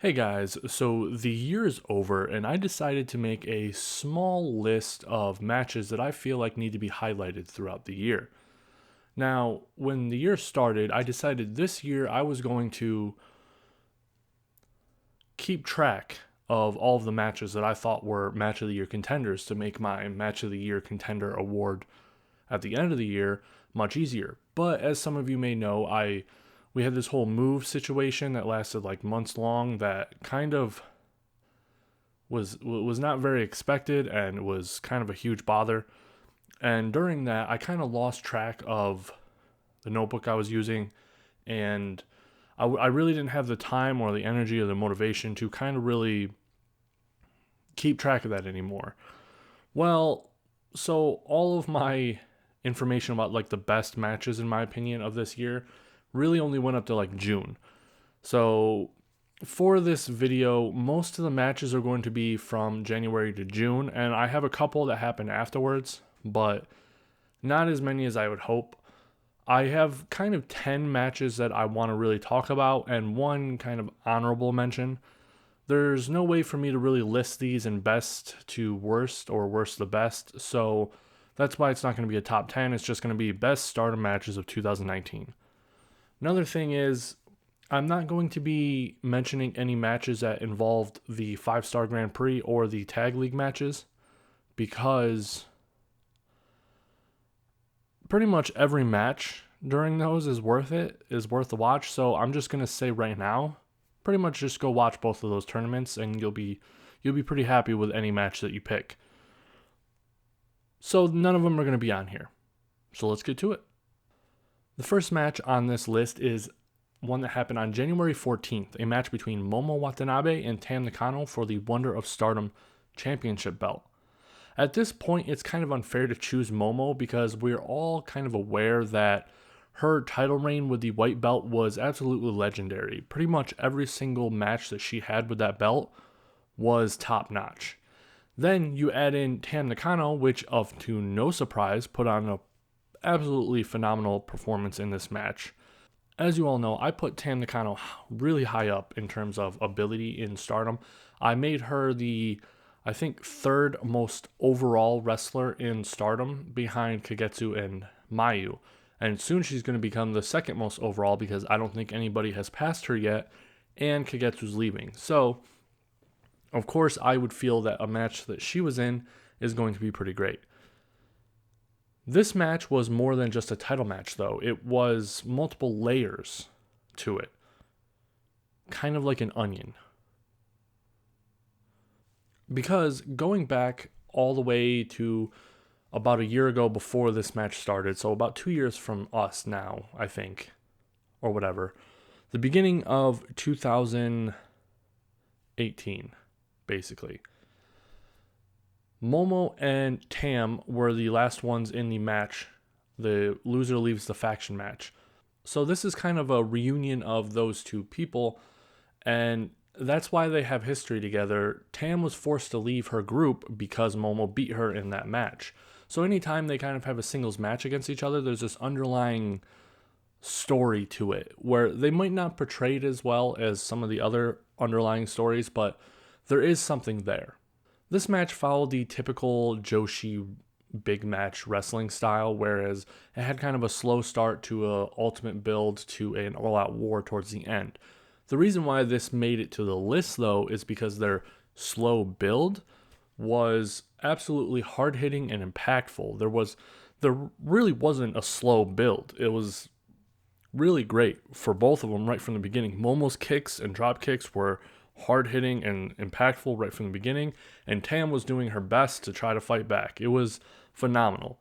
Hey guys, so the year is over and I decided to make a small list of matches that I feel like need to be highlighted throughout the year. Now, when the year started, I decided this year I was going to keep track of all of the matches that I thought were match of the year contenders to make my match of the year contender award at the end of the year much easier. But as some of you may know, we had this whole move situation that lasted like months long that kind of was not very expected and was kind of a huge bother. And during that, I kind of lost track of the notebook I was using, and I really didn't have the time or the energy or the motivation to kind of really keep track of that anymore. Well, so all of my information about like the best matches in my opinion of this year really only went up to like June. So for this video, most of the matches are going to be from January to June, and I have a couple that happen afterwards, but not as many as I would hope. I have kind of 10 matches that I want to really talk about, and one kind of honorable mention. There's no way for me to really list these in best to worst or worst to best, so that's why it's not going to be a top 10. It's just going to be best Stardom matches of 2019. Another thing is, I'm not going to be mentioning any matches that involved the 5-star Grand Prix or the Tag League matches because pretty much every match during those is worth the watch. So I'm just going to say right now, pretty much just go watch both of those tournaments and you'll be pretty happy with any match that you pick. So none of them are going to be on here. So let's get to it. The first match on this list is one that happened on January 14th, a match between Momo Watanabe and Tam Nakano for the Wonder of Stardom Championship belt. At this point, it's kind of unfair to choose Momo because we're all kind of aware that her title reign with the white belt was absolutely legendary. Pretty much every single match that she had with that belt was top notch. Then you add in Tam Nakano, which, of to no surprise, put on an absolutely phenomenal performance in this match. As you all know, I put Tam Nakano really high up in terms of ability in Stardom. I made her the, I think, third most overall wrestler in Stardom behind Kotetsu and Mayu. And soon she's going to become the second most overall because I don't think anybody has passed her yet, and Kogetsu's leaving. So, of course, I would feel that a match that she was in is going to be pretty great. This match was more than just a title match, though. It was multiple layers to it. Kind of like an onion. Because going back all the way to about a year ago before this match started, so about 2 years from us now, I think, or whatever, the beginning of 2018, basically. Momo and Tam were the last ones in the match. The loser leaves the faction match. So this is kind of a reunion of those two people, and that's why they have history together. Tam was forced to leave her group because Momo beat her in that match. So anytime they kind of have a singles match against each other, there's this underlying story to it where they might not portray it as well as some of the other underlying stories, but there is something there. This match followed the typical Joshi big match wrestling style, whereas it had kind of a slow start to a ultimate build to an all-out war towards the end. The reason why this made it to the list, though, is because their slow build was absolutely hard-hitting and impactful. There really wasn't a slow build. It was really great for both of them right from the beginning. Momo's kicks and drop kicks were hard-hitting and impactful right from the beginning, and Tam was doing her best to try to fight back. It was phenomenal.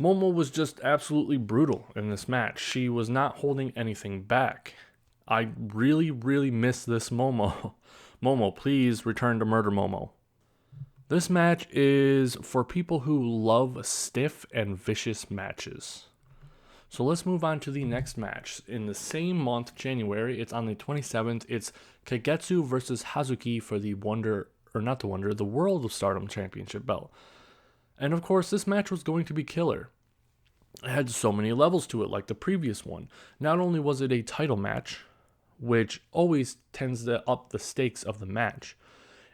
Momo was just absolutely brutal in this match. She was not holding anything back. I really, really miss this Momo. Momo, please return to Murder Momo. This match is for people who love stiff and vicious matches. So let's move on to the next match. In the same month, January, it's on the 27th. It's Kotetsu versus Hazuki for the the World of Stardom Championship belt. And of course, this match was going to be killer. It had so many levels to it, like the previous one. Not only was it a title match, which always tends to up the stakes of the match.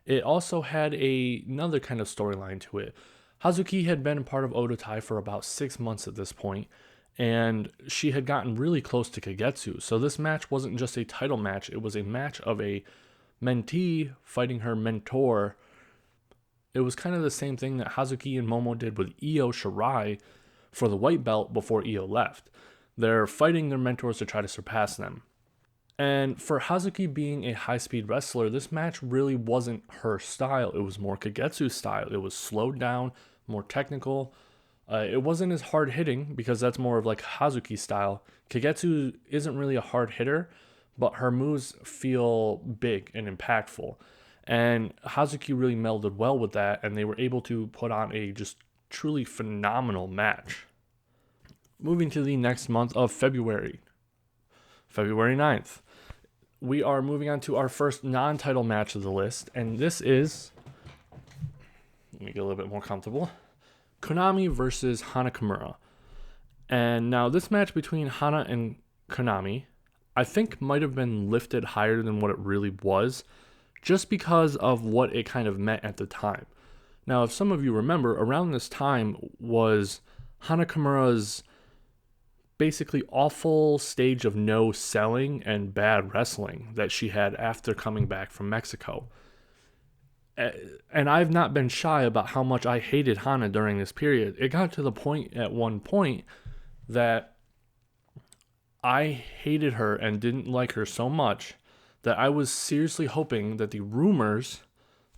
It also had another kind of storyline to it. Hazuki had been a part of Odotai for about 6 months at this point, and she had gotten really close to Kagetsu. So this match wasn't just a title match, it was a match of a mentee fighting her mentor. It was kind of the same thing that Hazuki and Momo did with Io Shirai for the white belt before Io left. They're fighting their mentors to try to surpass them. And for Hazuki being a high-speed wrestler, this match really wasn't her style. It was more Kagetsu's style. It was slowed down, more technical. It wasn't as hard-hitting because that's more of like Hazuki's style. Kagetsu isn't really a hard hitter, but her moves feel big and impactful. And Hazuki really melded well with that, and they were able to put on a just truly phenomenal match. Moving to the next month of February 9th, we are moving on to our first non-title match of the list, and this is, let me get a little bit more comfortable, Konami versus Hana Nakamura. And now this match between Hana and Konami, I think might have been lifted higher than what it really was, just because of what it kind of meant at the time. Now, if some of you remember, around this time was Hana Nakamura's basically awful stage of no selling and bad wrestling that she had after coming back from Mexico. And I've not been shy about how much I hated Hana during this period. It got to the point at one point that I hated her and didn't like her so much that I was seriously hoping that the rumors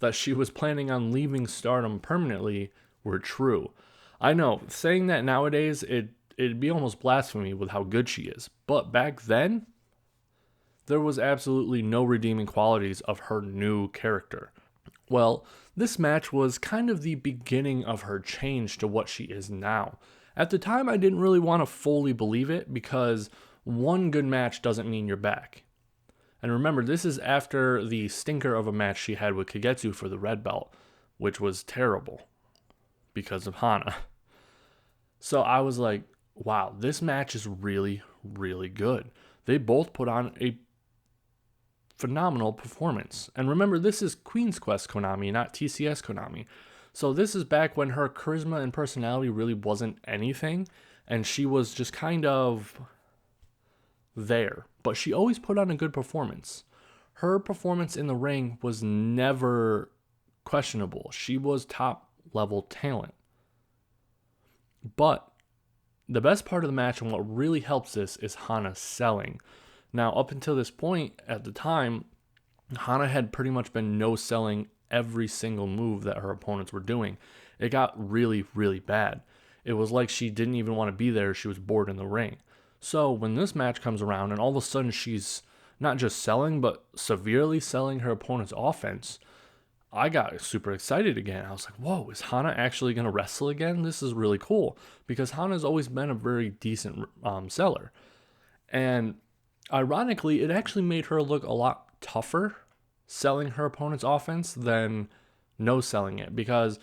that she was planning on leaving Stardom permanently were true. I know, saying that nowadays, it'd be almost blasphemy with how good she is. But back then, there was absolutely no redeeming qualities of her new character. Well, this match was kind of the beginning of her change to what she is now. At the time, I didn't really want to fully believe it because one good match doesn't mean you're back. And remember, this is after the stinker of a match she had with Kagetsu for the red belt, which was terrible because of Hana. So I was like, wow, this match is really, really good. They both put on a phenomenal performance. And remember, this is Queen's Quest Konami, not TCS Konami. So this is back when her charisma and personality really wasn't anything, and she was just kind of there. But she always put on a good performance. Her performance in the ring was never questionable. She was top level talent. But the best part of the match and what really helps this is Hana selling. Now, up until this point, at the time, Hana had pretty much been no-selling every single move that her opponents were doing. It got really, really bad. It was like she didn't even want to be there. She was bored in the ring. So when this match comes around and all of a sudden she's not just selling, but severely selling her opponent's offense, I got super excited again. I was like, whoa, is Hana actually going to wrestle again? This is really cool because Hana's always been a very decent seller. And ironically, it actually made her look a lot tougher selling her opponent's offense than no selling it. Because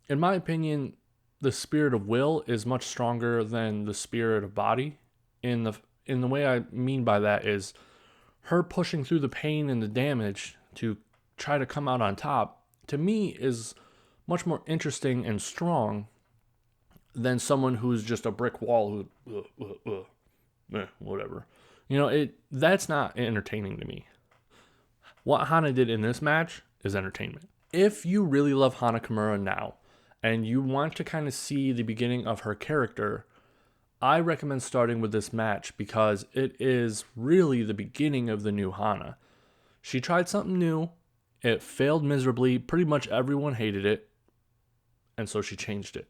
in my opinion, the spirit of will is much stronger than the spirit of body. In the way I mean by that is her pushing through the pain and the damage to try to come out on top, to me, is much more interesting and strong than someone who's just a brick wall who, whatever. That's not entertaining to me. What Hana did in this match is entertainment. If you really love Hana Nakamura now, and you want to kind of see the beginning of her character, I recommend starting with this match because it is really the beginning of the new Hana. She tried something new. It failed miserably. Pretty much everyone hated it. And so she changed it.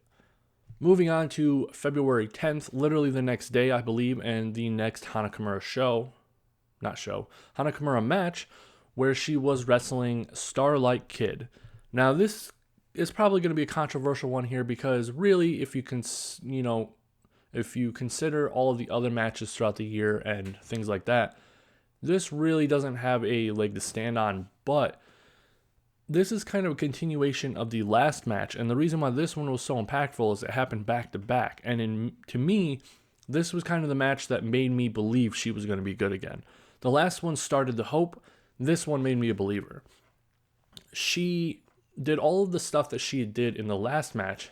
Moving on to February 10th, literally the next day, I believe, and the next Hana Nakamura Hana Nakamura match, where she was wrestling Starlight Kid. Now, this is probably going to be a controversial one here because really, if you consider all of the other matches throughout the year and things like that, this really doesn't have a leg to stand on, but this is kind of a continuation of the last match, and the reason why this one was so impactful is it happened back to back, and to me, this was kind of the match that made me believe she was going to be good again. The last one started the hope. This one made me a believer. She did all of the stuff that she did in the last match,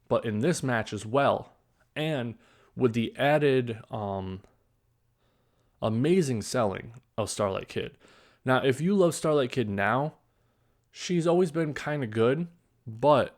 but in this match as well. And with the added amazing selling of Starlight Kid. Now, if you love Starlight Kid now, she's always been kind of good, but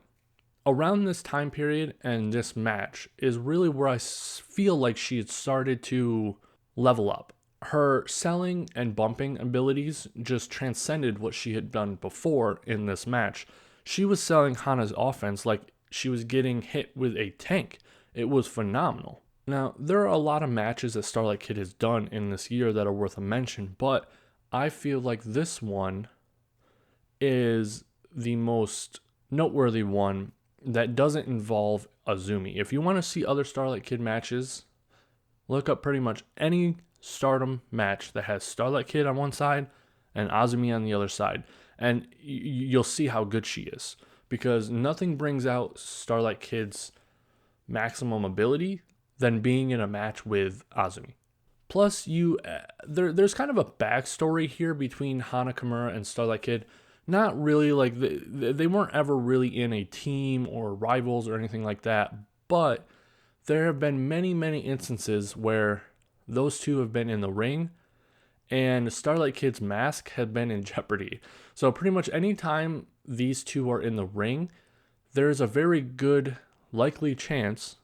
around this time period and this match is really where I feel like she had started to level up. Her selling and bumping abilities just transcended what she had done before in this match. She was selling Hana's offense like she was getting hit with a tank. It was phenomenal. Now, there are a lot of matches that Starlight Kid has done in this year that are worth a mention, but I feel like this one is the most noteworthy one that doesn't involve Azumi. If you want to see other Starlight Kid matches, look up pretty much any Stardom match that has Starlight Kid on one side and Azumi on the other side, and you'll see how good she is, because nothing brings out Starlight Kid's maximum ability than being in a match with Azumi. Plus, there's kind of a backstory here between Hana Nakamura and Starlight Kid. Not really, like they weren't ever really in a team or rivals or anything like that, but there have been many, many instances where those two have been in the ring and Starlight Kid's mask had been in jeopardy. So pretty much any time these two are in the ring, there's a very good likely chance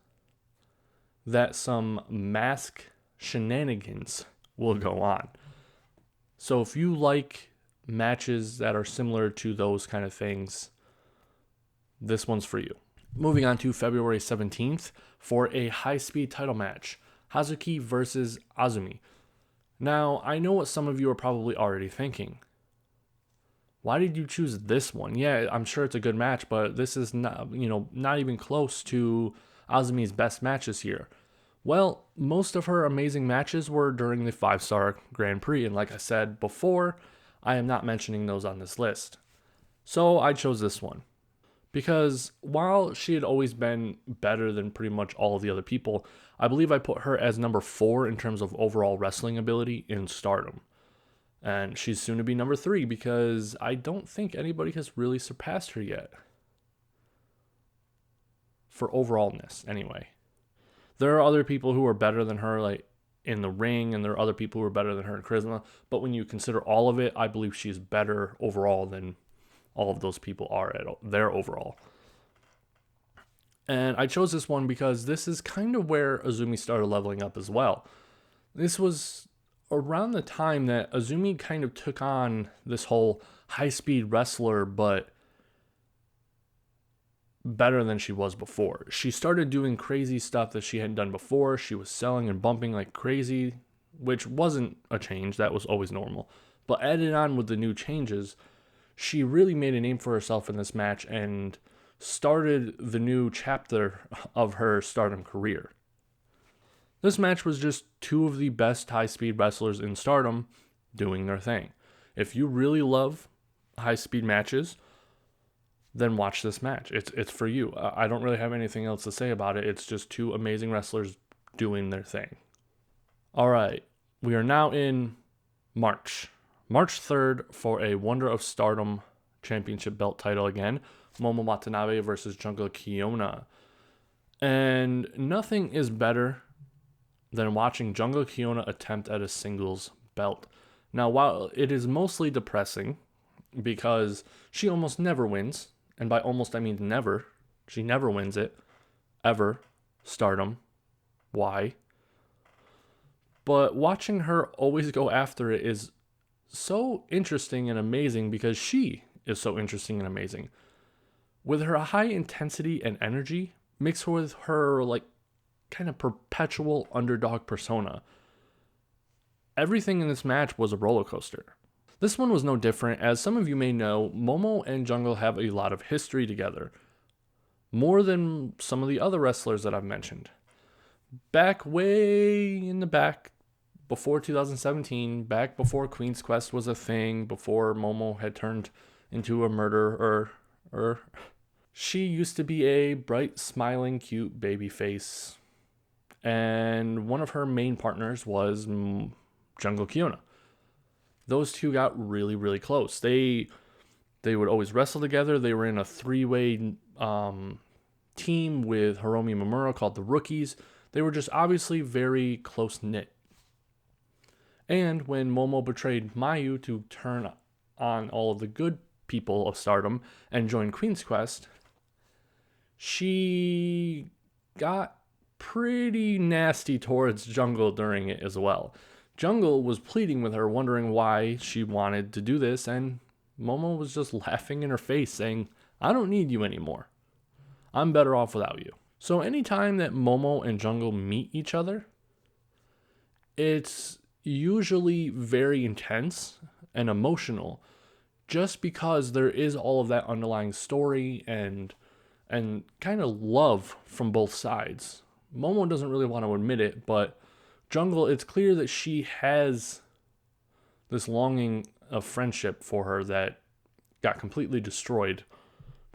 that some mask shenanigans will go on. So if you like matches that are similar to those kind of things, this one's for you. Moving on to February 17th for a high-speed title match, Hazuki versus Azumi. Now, I know what some of you are probably already thinking. Why did you choose this one? Yeah, I'm sure it's a good match, but this is not even close to Azumi's best matches here. Well, most of her amazing matches were during the 5-star Grand Prix, and like I said before, I am not mentioning those on this list. So I chose this one. Because while she had always been better than pretty much all of the other people, I believe I put her as number 4 in terms of overall wrestling ability in Stardom. And she's soon to be number 3 because I don't think anybody has really surpassed her yet. For overallness, anyway. There are other people who are better than her, like in the ring, and there are other people who are better than her in charisma. But when you consider all of it, I believe she's better overall than all of those people are at their overall. And I chose this one because this is kind of where Azumi started leveling up as well. This was around the time that Azumi kind of took on this whole high-speed wrestler, but better than she was before. She started doing crazy stuff that she hadn't done before. She was selling and bumping like crazy, which wasn't a change. That was always normal. But added on with the new changes, she really made a name for herself in this match and started the new chapter of her Stardom career. This match was just two of the best high-speed wrestlers in Stardom doing their thing. If you really love high-speed matches, then watch this match. It's for you. I don't really have anything else to say about it. It's just two amazing wrestlers doing their thing. All right, we are now in March 3rd for a Wonder of Stardom championship belt title again. Momo Watanabe versus Junko. And nothing is better than watching Junko attempt at a singles belt. Now, while it is mostly depressing because she almost never wins, and by almost I mean never, she never wins it, ever, Stardom, why? But watching her always go after it is so interesting and amazing because she is so interesting and amazing. With her high intensity and energy, mixed with her like kind of perpetual underdog persona, everything in this match was a roller coaster. This one was no different. As some of you may know, Momo and Junko have a lot of history together, more than some of the other wrestlers that I've mentioned. Back way in the back, before 2017, back before Queen's Quest was a thing, before Momo had turned into a murderer, she used to be a bright, smiling, cute baby face. And one of her main partners was Junko. those two got really, really close. They would always wrestle together. They were in a three-way team with Hiromi Mamura called the Rookies. They were just obviously very close-knit. And when Momo betrayed Mayu to turn on all of the good people of Stardom and join Queen's Quest, she got pretty nasty towards Jungle during it as well. Jungle was pleading with her, wondering why she wanted to do this, and Momo was just laughing in her face, saying, I don't need you anymore. I'm better off without you. So anytime that Momo and Jungle meet each other, it's usually very intense and emotional, just because there is all of that underlying story and kind of love from both sides. Momo doesn't really want to admit it, but Jungle, it's clear that she has this longing of friendship for her that got completely destroyed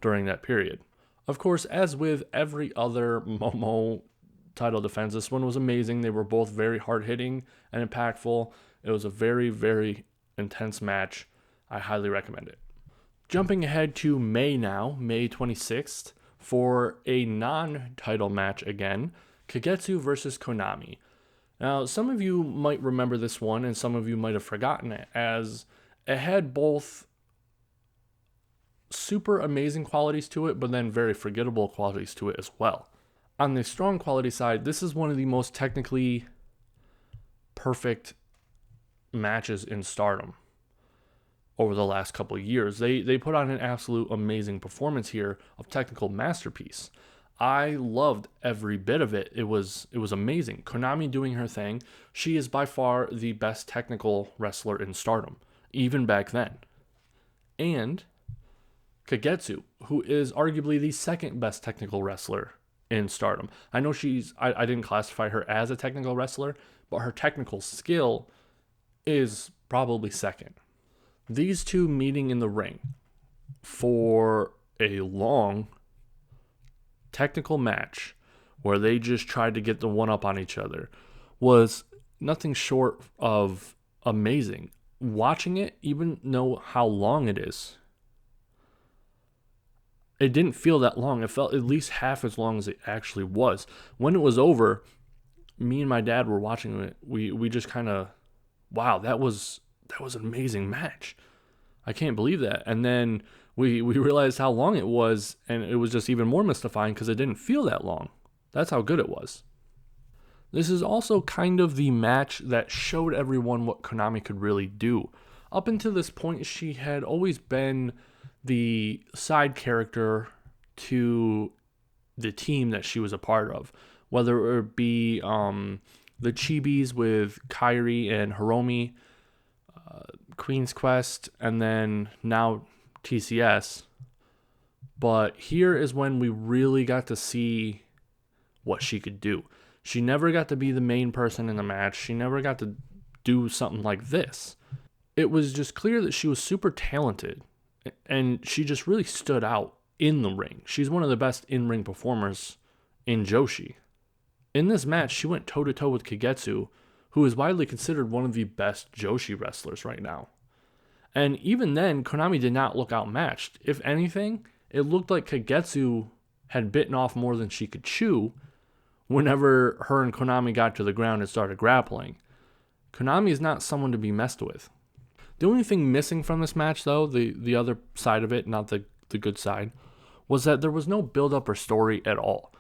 during that period. Of course, as with every other Momo title defense, this one was amazing. They were both very hard-hitting and impactful. It was a very, very intense match. I highly recommend it. Jumping ahead to May now, May 26th, for a non-title match again, Kotetsu versus Konami. Now, some of you might remember this one, and some of you might have forgotten it, as it had both super amazing qualities to it, but then very forgettable qualities to it as well. On the strong quality side, this is one of the most technically perfect matches in Stardom over the last couple of years. They put on an absolute amazing performance here of technical masterpiece. I loved every bit of it. It was amazing. Konami doing her thing. She is by far the best technical wrestler in Stardom, even back then. And Kotetsu, who is arguably the second best technical wrestler in Stardom. I know I didn't classify her as a technical wrestler, but her technical skill is probably second. These two meeting in the ring for a long technical match where they just tried to get the one up on each other was nothing short of amazing. Watching it, even know how long it is, it didn't feel that long. It felt at least half as long as it actually was. When it was over, me and my dad were watching it. We just kind of, wow, that was an amazing match. I can't believe that. And then we realized how long it was, and it was just even more mystifying because it didn't feel that long. That's how good it was. This is also kind of the match that showed everyone what Konami could really do. Up until this point, she had always been the side character to the team that she was a part of, whether it be the Chibis with Kairi and Hiromi, Queen's Quest, and then now TCS. But here is when we really got to see what she could do. She never got to be the main person in the match. She never got to do something like this. It was just clear that she was super talented, and she just really stood out in the ring. She's one of the best in-ring performers in Joshi. In this match, she went toe-to-toe with Kotetsu, who is widely considered one of the best Joshi wrestlers right now. And even then, Konami did not look outmatched. If anything, it looked like Kotetsu had bitten off more than she could chew whenever her and Konami got to the ground and started grappling. Konami is not someone to be messed with. The only thing missing from this match, though, the other side of it, not the good side, was that there was no build-up or story at all.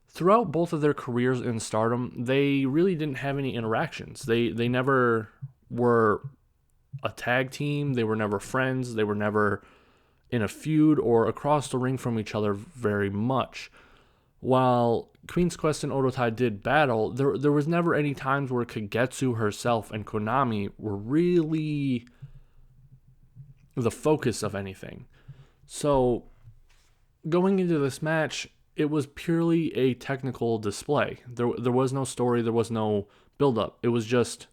Throughout both of their careers in Stardom, they really didn't have any interactions. They never were a tag team. They were never friends. They were never in a feud or across the ring from each other very much. While Queen's Quest and Odotai did battle, there was never any times where Kotetsu herself and Konami were really the focus of anything. So, going into this match, it was purely a technical display. There was no story, there was no build-up. It was just,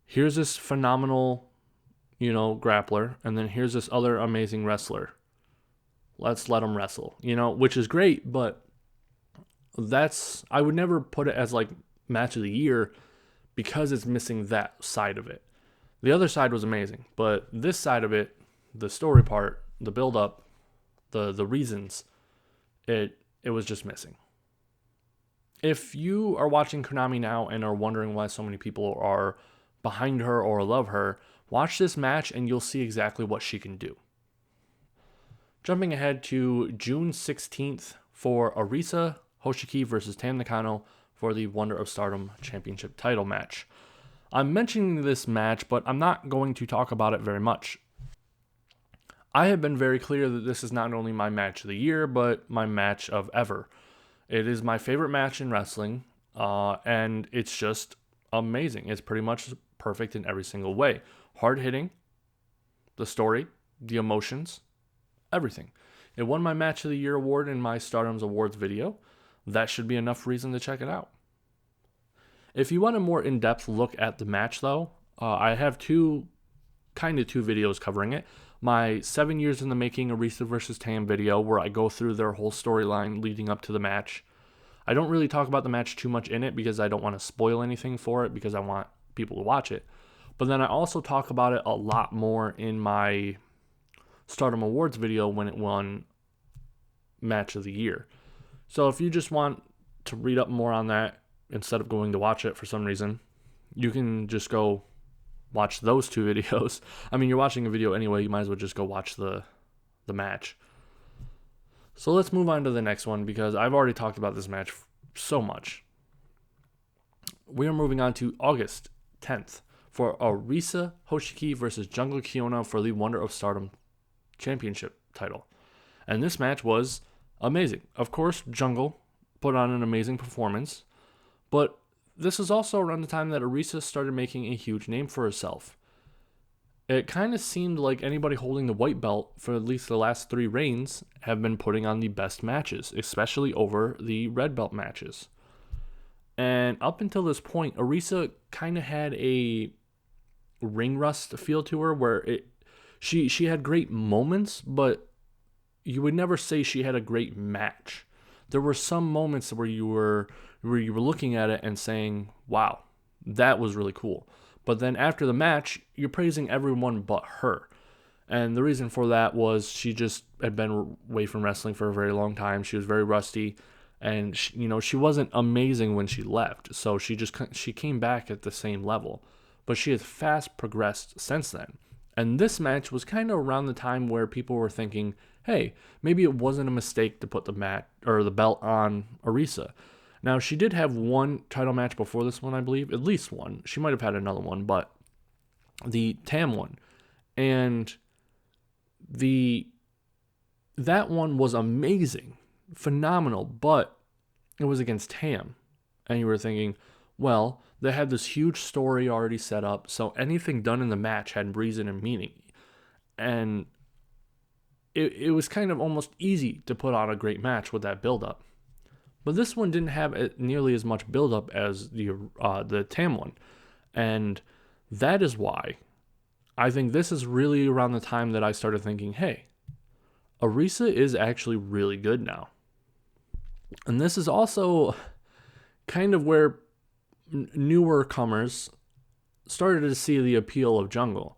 here's this phenomenal, grappler, and then here's this other amazing wrestler. Let's let them wrestle, which is great, but I would never put it as like match of the year because it's missing that side of it. The other side was amazing, but this side of it, the story part, the build up, the reasons, it was just missing. If you are watching Konami now and are wondering why so many people are behind her or love her, watch this match and you'll see exactly what she can do. Jumping ahead to June 16th for Arisa Hoshiki versus Tam Nakano for the Wonder of Stardom Championship title match. I'm mentioning this match, but I'm not going to talk about it very much. I have been very clear that this is not only my match of the year, but my match of ever. It is my favorite match in wrestling, and it's just amazing. It's pretty much perfect in every single way. Hard hitting, the story, the emotions, everything. It won my Match of the Year award in my Stardom's Awards video. That should be enough reason to check it out. If you want a more in-depth look at the match, though, I have two videos covering it. My 7 years in the making Arisa versus Tam video, where I go through their whole storyline leading up to the match. I don't really talk about the match too much in it because I don't want to spoil anything for it because I want people to watch it. But then I also talk about it a lot more in my Stardom Awards video when it won Match of the Year. So if you just want to read up more on that instead of going to watch it for some reason, you can just go watch those two videos. I mean, you're watching a video anyway, you might as well just go watch the match. So let's move on to the next one because I've already talked about this match so much. We are moving on to August 10th for Arisa Hoshiki versus Junko Kiona for the Wonder of Stardom Championship title. And this match was amazing. Of course, Junko put on an amazing performance, but this is also around the time that Arisa started making a huge name for herself. It kind of seemed like anybody holding the white belt for at least the last 3 reigns have been putting on the best matches, especially over the red belt matches. And up until this point, Arisa kind of had a ring rust feel to her where she had great moments, but you would never say she had a great match. There were some moments where you were looking at it and saying, wow, that was really cool. But then after the match, you're praising everyone but her. And the reason for that was she just had been away from wrestling for a very long time. She was very rusty. And she wasn't amazing when she left. So she came back at the same level. But she has fast progressed since then. And this match was kind of around the time where people were thinking, hey, maybe it wasn't a mistake to put the belt on Arisa. Now, she did have one title match before this one, I believe. At least one. She might have had another one, but the Tam one. And that one was amazing. Phenomenal, but it was against Tam. And you were thinking, well, they had this huge story already set up, so anything done in the match had reason and meaning. And it was kind of almost easy to put on a great match with that build-up. But this one didn't have nearly as much build-up as the Tam one. And that is why I think this is really around the time that I started thinking, hey, Arisa is actually really good now. And this is also kind of where newer comers started to see the appeal of Junko.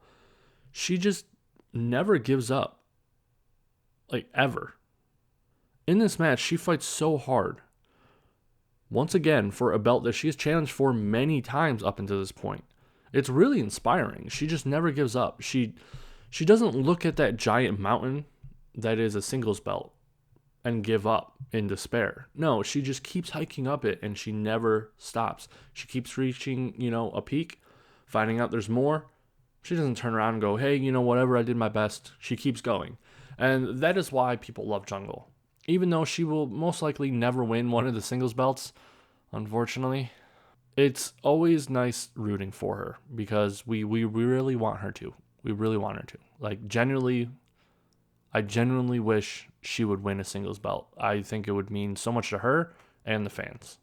She just never gives up. Like, ever. In this match, she fights so hard. Once again, for a belt that she has challenged for many times up until this point. It's really inspiring. She just never gives up. She doesn't look at that giant mountain that is a singles belt and give up in despair. No, she just keeps hiking up it and she never stops. She keeps reaching, a peak, finding out there's more. She doesn't turn around and go, hey, whatever, I did my best. She keeps going. And that is why people love Junko. Even though she will most likely never win one of the singles belts, unfortunately, it's always nice rooting for her because we really want her to. We really want her to. Like, I genuinely wish she would win a singles belt. I think it would mean so much to her and the fans.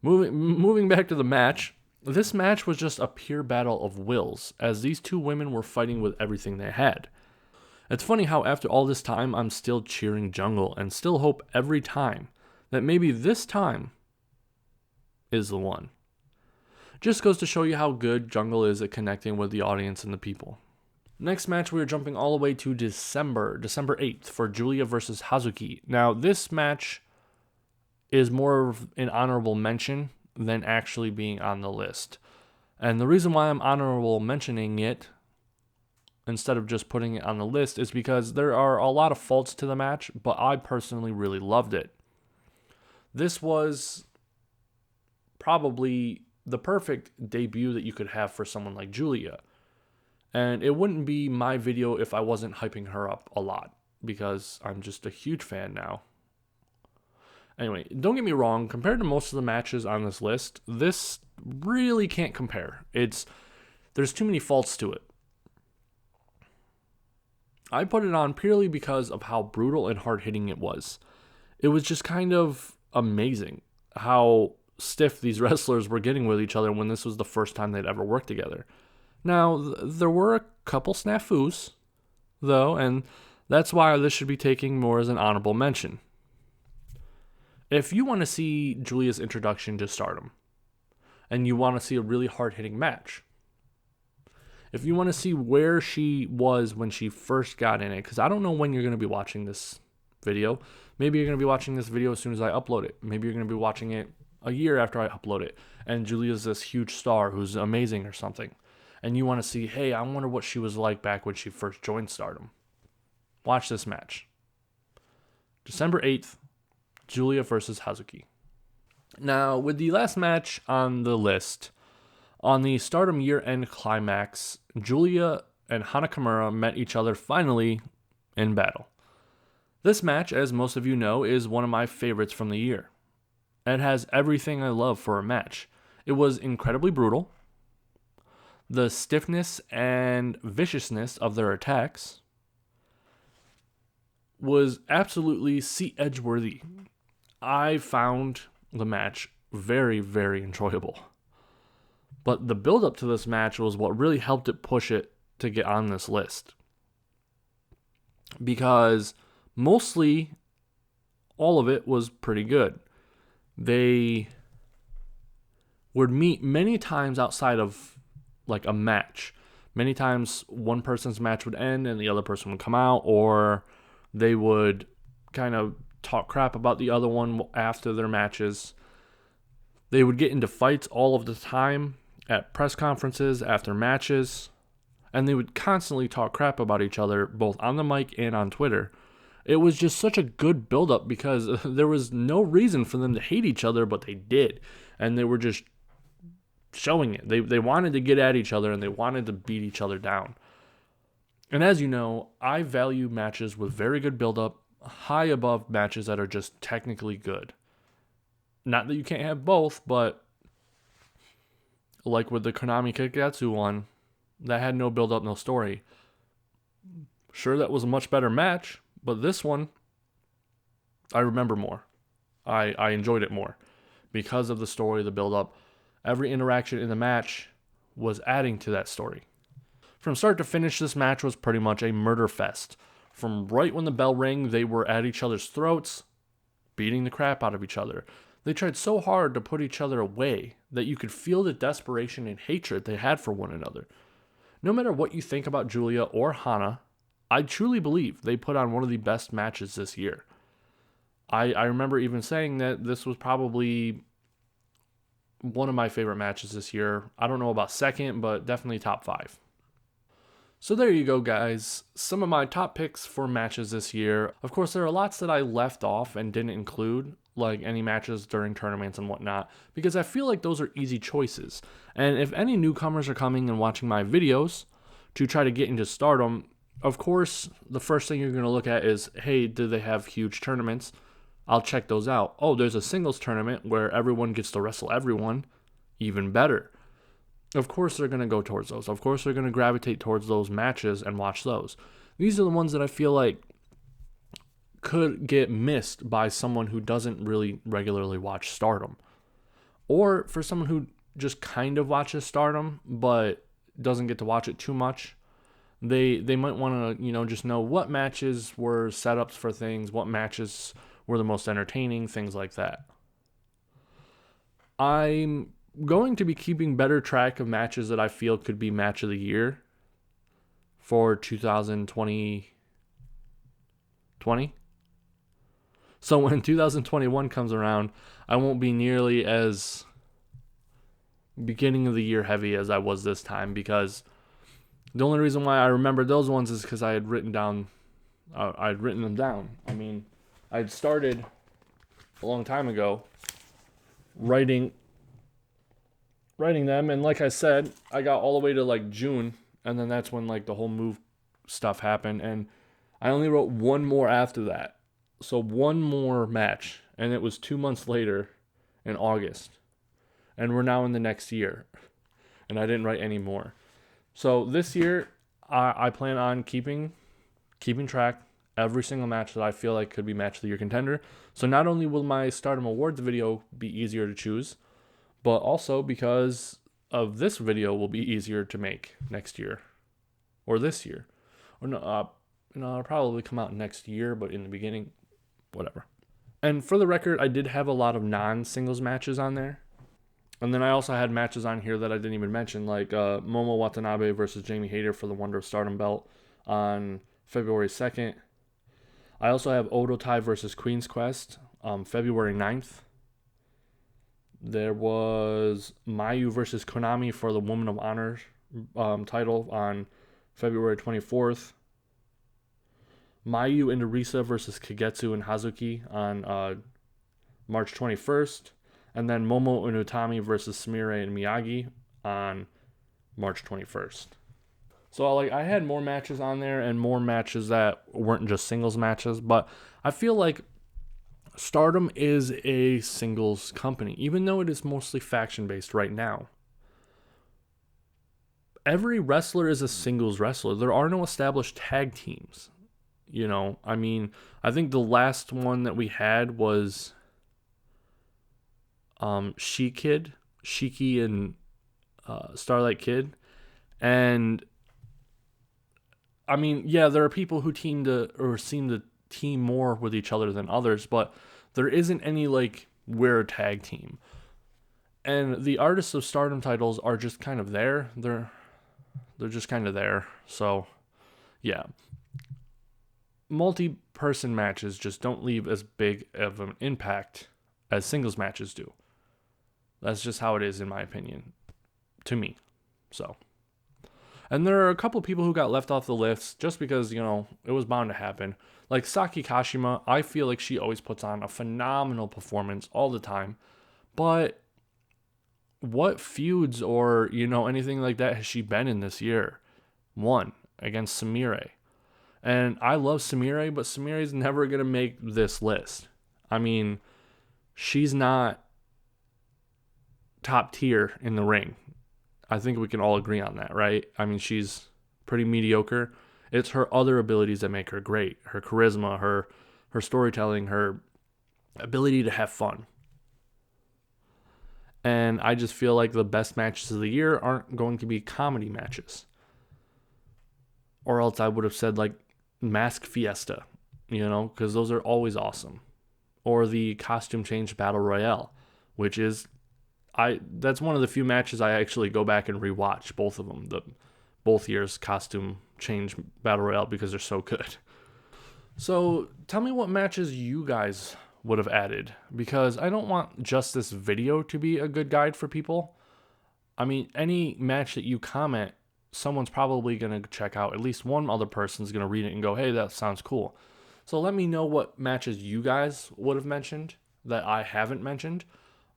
Moving back to the match, this match was just a pure battle of wills, as these two women were fighting with everything they had. It's funny how after all this time, I'm still cheering Junko and still hope every time that maybe this time is the one. Just goes to show you how good Jungle is at connecting with the audience and the people. Next match, we are jumping all the way to December 8th for Julia versus Hazuki. Now, this match is more of an honorable mention than actually being on the list. And the reason why I'm honorable mentioning it instead of just putting it on the list is because there are a lot of faults to the match, but I personally really loved it. This was probably the perfect debut that you could have for someone like Julia. And it wouldn't be my video if I wasn't hyping her up a lot, because I'm just a huge fan now. Anyway, don't get me wrong, compared to most of the matches on this list, this really can't compare. There's too many faults to it. I put it on purely because of how brutal and hard-hitting it was. It was just kind of amazing how stiff these wrestlers were getting with each other when this was the first time they'd ever worked together. Now, there were a couple snafus, though, and that's why this should be taken more as an honorable mention. If you want to see Julia's introduction to Stardom, and you want to see a really hard-hitting match, if you want to see where she was when she first got in it, because I don't know when you're going to be watching this video. Maybe you're going to be watching this video as soon as I upload it. Maybe you're going to be watching it a year after I upload it, and Julia's this huge star who's amazing or something. And you want to see, hey, I wonder what she was like back when she first joined Stardom. Watch this match. December 8th, Julia versus Hazuki. Now, with the last match on the list, on the Stardom year-end climax, Julia and Nakamura met each other finally in battle. This match, as most of you know, is one of my favorites from the year. It has everything I love for a match. It was incredibly brutal. The stiffness and viciousness of their attacks was absolutely seat-edge worthy. I found the match very, very enjoyable. But the build-up to this match was what really helped it push it to get on this list. Because mostly all of it was pretty good. They would meet many times outside of like a match. Many times one person's match would end and the other person would come out, or they would kind of talk crap about the other one after their matches. They would get into fights all of the time at press conferences, after matches, and they would constantly talk crap about each other, both on the mic and on Twitter. It was just such a good build-up because there was no reason for them to hate each other, but they did. And they were just showing it. They wanted to get at each other and they wanted to beat each other down. And as you know, I value matches with very good build-up, high above matches that are just technically good. Not that you can't have both, but like with the Konami Kotetsu one, that had no build-up, no story. Sure, that was a much better match, but this one, I remember more. I enjoyed it more because of the story, the build-up. Every interaction in the match was adding to that story. From start to finish, this match was pretty much a murder fest. From right when the bell rang, they were at each other's throats, beating the crap out of each other. They tried so hard to put each other away that you could feel the desperation and hatred they had for one another. No matter what you think about Julia or Hana, I truly believe they put on one of the best matches this year. I remember even saying that this was probably one of my favorite matches this year. I don't know about second, but definitely top 5. So there you go, guys. Some of my top picks for matches this year. Of course, there are lots that I left off and didn't include, like any matches during tournaments and whatnot, because I feel like those are easy choices. And if any newcomers are coming and watching my videos to try to get into Stardom, of course, the first thing you're going to look at is, hey, do they have huge tournaments? I'll check those out. Oh, there's a singles tournament where everyone gets to wrestle everyone. Even better. Of course they're going to go towards those. Of course they're going to gravitate towards those matches and watch those. These are the ones that I feel like could get missed by someone who doesn't really regularly watch Stardom. Or for someone who just kind of watches Stardom but doesn't get to watch it too much. They might want to, just know what matches were setups for things, what matches were the most entertaining, things like that. I'm going to be keeping better track of matches that I feel could be match of the year for 2020. So when 2021 comes around, I won't be nearly as beginning of the year heavy as I was this time, because the only reason why I remembered those ones is because I had written them down. I mean, I'd started a long time ago writing them, and like I said, I got all the way to like June, and then that's when like the whole move stuff happened, and I only wrote one more after that. So one more match, and it was 2 months later in August. And we're now in the next year, and I didn't write any more. So this year, I plan on keeping track every single match that I feel like could be match of the year contender. So not only will my Stardom Awards video be easier to choose, but also because of this video will be easier to make next year, or this year, or no, it'll probably come out next year, but in the beginning, whatever. And for the record, I did have a lot of non-singles matches on there. And then I also had matches on here that I didn't even mention, like Momo Watanabe versus Jamie Hayter for the Wonder of Stardom belt on February 2nd. I also have Odotai versus Queen's Quest, February 9th. There was Mayu versus Konami for the Woman of Honor title on February 24th. Mayu and Arisa versus Kotetsu and Hazuki on March 21st. And then Momo and Utami versus Myrrh and Miyagi on March 21st. So like I had more matches on there and more matches that weren't just singles matches, but I feel like Stardom is a singles company, even though it is mostly faction based right now. Every wrestler is a singles wrestler. There are no established tag teams. You know, I mean, I think the last one that we had was Shiki and Starlight Kid. And I mean, yeah, there are people who seem to team more with each other than others, but there isn't any like we're a tag team. And the Artists of Stardom titles are just kind of there. They're just kind of there. So, yeah. Multi-person matches just don't leave as big of an impact as singles matches do. That's just how it is, in my opinion, to me. So, and there are a couple of people who got left off the list just because, you know, it was bound to happen. Like Saki Kashima, I feel like she always puts on a phenomenal performance all the time. But what feuds or, you know, anything like that has she been in this year? One, against Sumire. And I love Sumire, but Samire's never going to make this list. I mean, she's not top tier in the ring. I think we can all agree on that, right? I mean, she's pretty mediocre. It's her other abilities that make her great. Her charisma, her storytelling, her ability to have fun. And I just feel like the best matches of the year aren't going to be comedy matches. Or else I would have said like Mask Fiesta, you know, because those are always awesome. Or the Costume Change Battle Royale, which is that's one of the few matches I actually go back and rewatch, both of them, both years Costume Change Battle Royale, because they're so good. So tell me what matches you guys would have added, because I don't want just this video to be a good guide for people. I mean, any match that you comment, someone's probably going to check out. At least one other person's going to read it and go, hey, that sounds cool. So let me know what matches you guys would have mentioned that I haven't mentioned.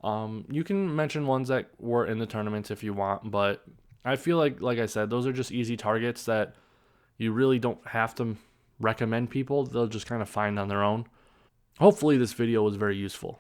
You can mention ones that were in the tournaments if you want, but I feel like I said, those are just easy targets that you really don't have to recommend people. They'll just kind of find on their own. Hopefully this video was very useful.